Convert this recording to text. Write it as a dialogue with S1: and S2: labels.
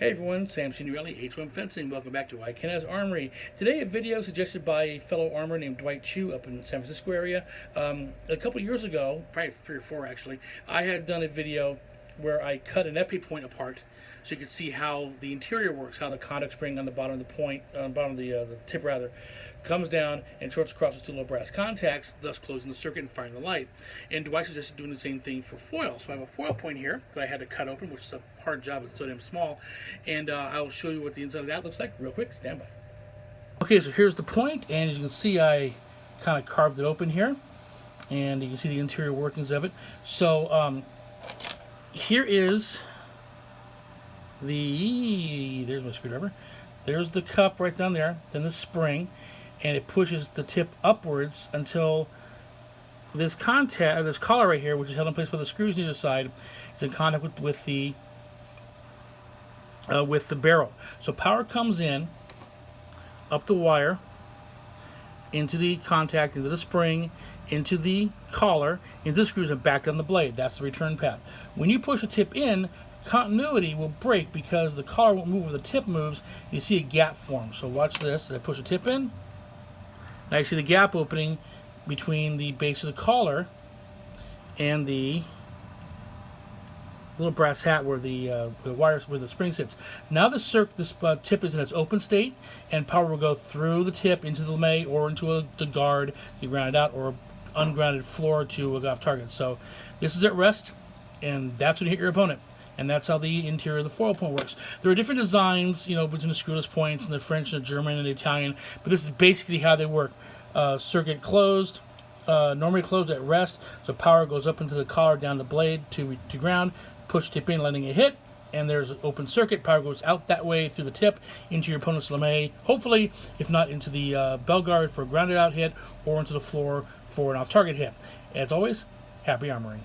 S1: Hey everyone, Sam Signorelli, H1 Fencing. Welcome back to Can Haz Armory. Today a video suggested by a fellow armorer named Dwight Chu up in the San Francisco area. A couple years ago, probably 3 or 4 actually, I had done a video where I cut an epee point apart so you could see how the interior works, how the contact spring on the bottom of the point, bottom of the tip rather, comes down and shorts across the two little brass contacts, thus closing the circuit and firing the light. And Dwight suggested doing the same thing for foil. So I have a foil point here that I had to cut open, which is a hard job, it's so damn small. And I'll show you what the inside of that looks like real quick. Stand by. Okay, so here's the point, and as you can see, I kind of carved it open here, and you can see the interior workings of it. So here is there's my screwdriver. There's the cup right down there, then the spring, and it pushes the tip upwards until this contact, this collar right here, which is held in place by the screws on either side, is in contact with the barrel. So power comes in up the wire into the contact, into the spring, into the collar, into the screws, and back down the blade. That's the return path. When you push a tip in, continuity will break because the collar won't move where the tip moves. You see a gap form. So watch this. I push a tip in. Now you see the gap opening between the base of the collar and the little brass hat where the wires, where the spring sits. Now this tip is in its open state, and power will go through the tip into the lame or into the guard, you ground it out, or ungrounded floor to go off target. So this is at rest, and that's when you hit your opponent. And that's how the interior of the foil point works. There are different designs, you know, between the screwless points and the French and the German and the Italian, but this is basically how they work. Circuit closed, normally closed at rest, so power goes up into the collar, down the blade to ground, push tip in, letting it hit, and there's an open circuit. Power goes out that way through the tip into your opponent's lame, hopefully, if not into the bell guard for a grounded out hit, or into the floor for an off-target hit. As always, happy armoring.